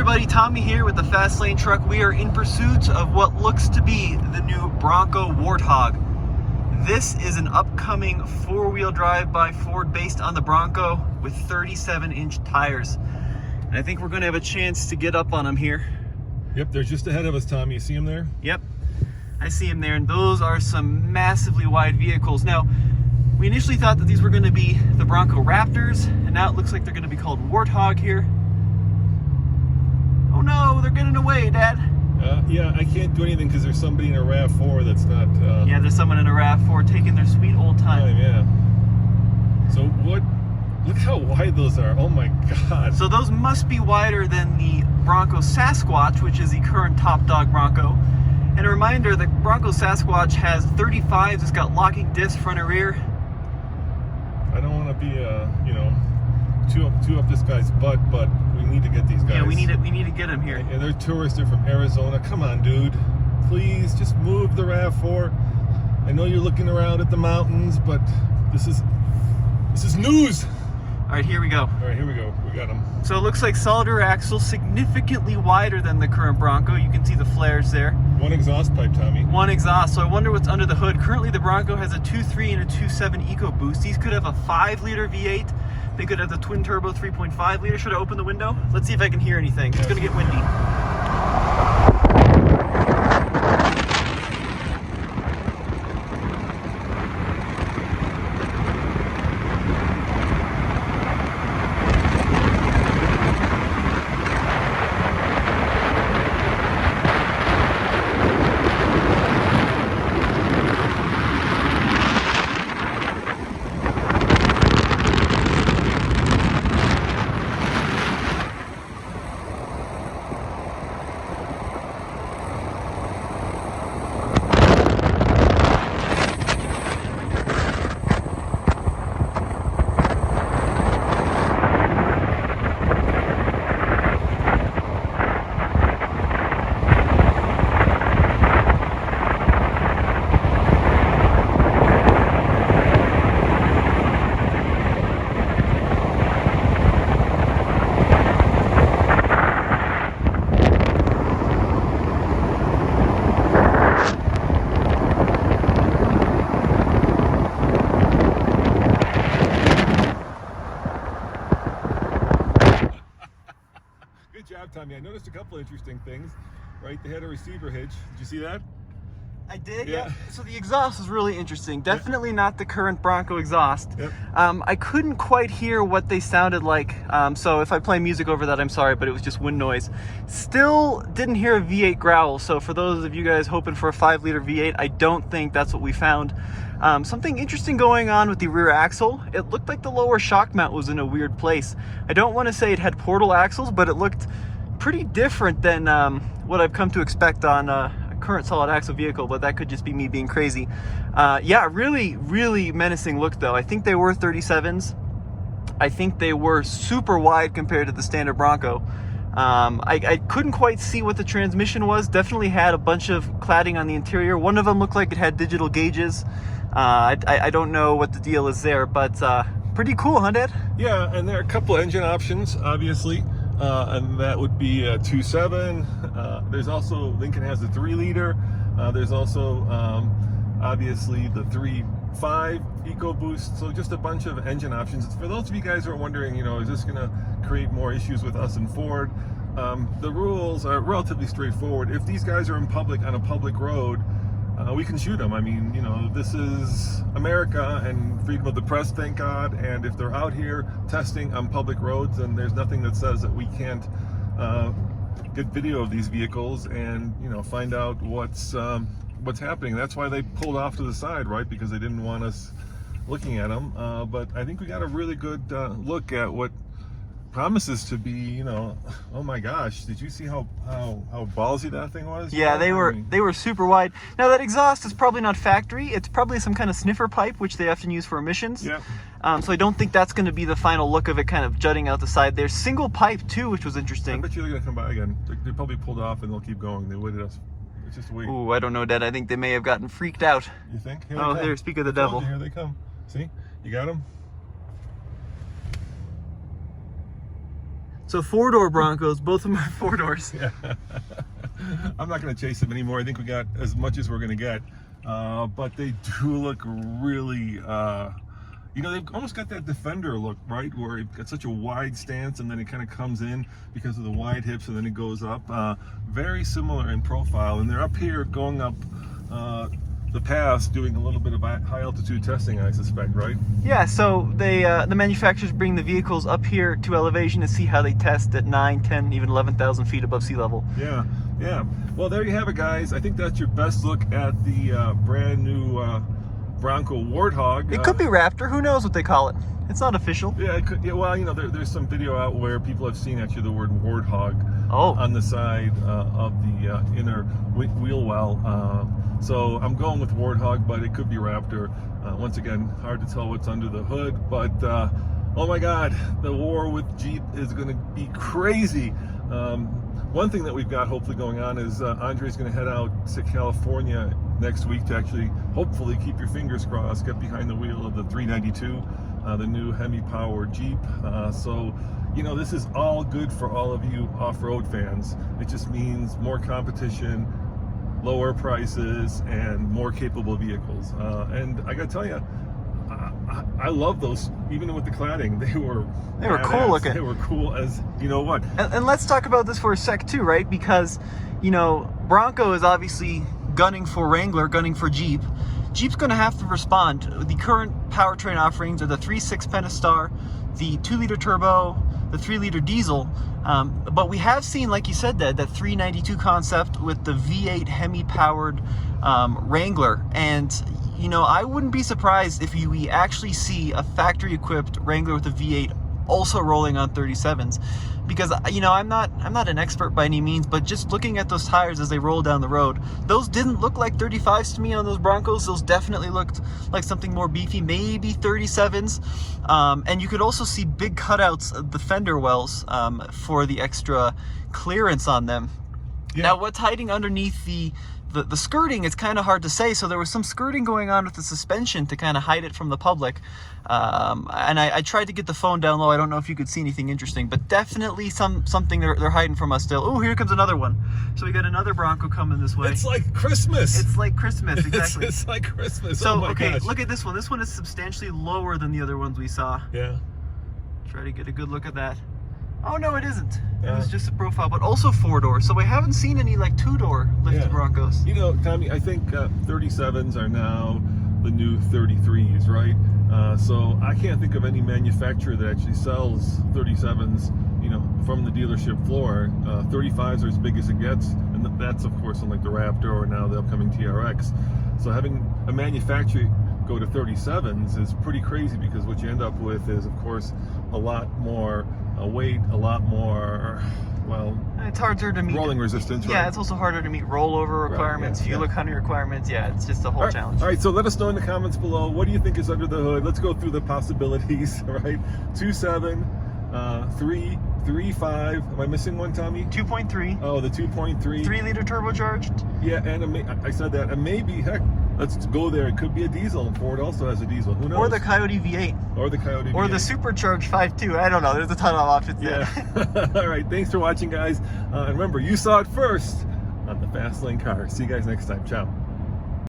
everybody, Tommy here with the Fast Lane Truck. We are in pursuit of what looks to be the new Bronco Warthog. This is an upcoming four-wheel drive by Ford based on the Bronco with 37-inch tires. And I think we're going to have a chance to get up on them here. Yep, they're just ahead of us, Tommy. You see them there? Yep, I see them there, and those are some massively wide vehicles. Now, we initially thought that these were going to be the Bronco Raptors, and now it looks like they're going to be called Warthog here. Oh no, they're getting away, Dad. Yeah, I can't do anything because there's somebody in a RAV4 that's not... Yeah, there's someone in a RAV4 taking their sweet old time. Yeah. So look how wide those are. Oh my God. So those must be wider than the Bronco Sasquatch, which is the current top dog Bronco. And a reminder, the Bronco Sasquatch has 35s. It's got locking discs front and rear. I don't want to be, chew up this guy's butt, but we need to get these guys. Yeah, we need to get them here. And they're tourists. They're from Arizona. Come on, dude. Please, just move the RAV4. I know you're looking around at the mountains, but this is news. All right, here we go. All right, here we go. We got them. So it looks like solid rear axle, significantly wider than the current Bronco. You can see the flares there. One exhaust pipe, Tommy. One exhaust. So I wonder what's under the hood. Currently, the Bronco has a 2.3 and a 2.7 EcoBoost. These could have a 5-liter V8. They could have the twin turbo 3.5 liter. Should I open the window? Let's see if I can hear anything. It's going to get windy. Good job, Tommy. I noticed a couple interesting things. Right, they had a receiver hitch. Did you see that? I did, yeah. So the exhaust is really interesting. Definitely not the current Bronco exhaust. Yep. I couldn't quite hear what they sounded like. So if I play music over that, I'm sorry, but it was just wind noise. Still didn't hear a V8 growl. So for those of you guys hoping for a 5-liter V8, I don't think that's what we found. Something interesting going on with the rear axle. It looked like the lower shock mount was in a weird place. I don't want to say it had portal axles, but it looked pretty different than what I've come to expect on a current solid axle vehicle, but that could just be me being crazy. Yeah, really menacing look though. I think they were 37s. I think they were super wide compared to the standard Bronco. I couldn't quite see what the transmission was. Definitely had a bunch of cladding on the interior. One of them looked like it had digital gauges. I don't know what the deal is there, but pretty cool, huh, Dad? Yeah, and there are a couple engine options, obviously, and that would be a 2.7. There's also, Lincoln has a 3-liter. There's also, obviously, the 3.5 EcoBoost. So just a bunch of engine options. For those of you guys who are wondering, is this going to create more issues with us and Ford? The rules are relatively straightforward. If these guys are in public on a public road, we can shoot them. I mean, this is America and freedom of the press, thank God. And if they're out here testing on public roads, then there's nothing that says that we can't get video of these vehicles and find out what's happening. That's why they pulled off to the side, right? Because they didn't want us looking at them. But I think we got a really good look at what promises to be, oh my gosh, did you see how ballsy that thing was? Yeah, they were super wide. Now that exhaust is probably not factory. It's probably some kind of sniffer pipe, which they often use for emissions. Yeah. So I don't think that's going to be the final look of it, kind of jutting out the side. There's single pipe too, which was interesting. I bet you they're going to come by again. They probably pulled off and they'll keep going. They waited us. It's just wait. Ooh, I don't know, Dad. I think they may have gotten freaked out. You think? Oh, here, speak of the devil. Here they come. See? You got them? So 4-door Broncos, both of them are 4 doors. Yeah. I'm not going to chase them anymore. I think we got as much as we're going to get. But they do look really, they've almost got that Defender look, right? Where it got such a wide stance and then it kind of comes in because of the wide hips and then it goes up. Very similar in profile. And they're up here going up the pass doing a little bit of high altitude testing, I suspect, right? Yeah, so they the manufacturers bring the vehicles up here to elevation to see how they test at 9, 10, even 11,000 feet above sea level. Yeah. Well, there you have it, guys. I think that's your best look at the brand new Bronco Warthog. It could be Raptor. Who knows what they call it? It's not official. Yeah, it could. Yeah, well, there's some video out where people have seen actually the word Warthog on the side of the inner wheel well. So I'm going with Warthog, but it could be Raptor. Once again, hard to tell what's under the hood, but oh my God, the war with Jeep is going to be crazy. One thing that we've got hopefully going on is Andre's going to head out to California next week to actually, hopefully, keep your fingers crossed, get behind the wheel of the 392, the new Hemi-powered Jeep. So, this is all good for all of you off-road fans. It just means more competition, lower prices, and more capable vehicles. And I gotta tell you, I love those. Even with the cladding, they were cool looking. They were cool as you know what. And let's talk about this for a sec too, right? Because Bronco is obviously gunning for Wrangler, gunning for Jeep. Jeep's going to have to respond. The current powertrain offerings are the 3.6 Pentastar, the 2-liter turbo, the 3-liter diesel. But we have seen, like you said, that 392 concept with the V8 Hemi-powered Wrangler. And, I wouldn't be surprised if we actually see a factory-equipped Wrangler with a V8 also rolling on 37s. Because, I'm not an expert by any means, but just looking at those tires as they roll down the road, those didn't look like 35s to me on those Broncos. Those definitely looked like something more beefy, maybe 37s. And you could also see big cutouts of the fender wells for the extra clearance on them. Yeah. Now, what's hiding underneath the skirting, it's kind of hard to say. So there was some skirting going on with the suspension to kind of hide it from the public. And I tried to get the phone down low. I don't know if you could see anything interesting, but definitely something they're hiding from us still. Oh, here comes another one. So we got another Bronco coming this way. It's like Christmas. It's like Christmas, exactly. It's like Christmas. So, oh my okay, gosh. Look at this one. This one is substantially lower than the other ones we saw. Yeah. Try to get a good look at that. Oh, no, it isn't. It was just a profile, but also 4-door. So we haven't seen any 2-door lifted Broncos. Tommy, I think 37s are now the new 33s, right? So I can't think of any manufacturer that actually sells 37s, from the dealership floor. 35s are as big as it gets, and that's of course on the Raptor or now the upcoming TRX. So having a manufacturer go to 37s is pretty crazy, because what you end up with is, of course, a lot more weight, a lot more, it's harder to meet rolling resistance. Yeah, right? It's also harder to meet rollover requirements, fuel economy requirements. Yeah, it's just a whole challenge. All right, so let us know in the comments below, what do you think is under the hood? Let's go through the possibilities, right? 2.7, 3, 3.5. Am I missing one, Tommy? 2.3. Oh, the 2.3. 3-liter turbocharged. Yeah, and I said that. And maybe, heck, let's go there. It could be a diesel. Ford also has a diesel. Who knows? Or the Coyote V8. Or the Coyote V8. Or the supercharged 5.2. I don't know. There's a ton of options there. Yeah. All right. Thanks for watching, guys. And remember, you saw it first on the Fast Lane Car. See you guys next time. Ciao.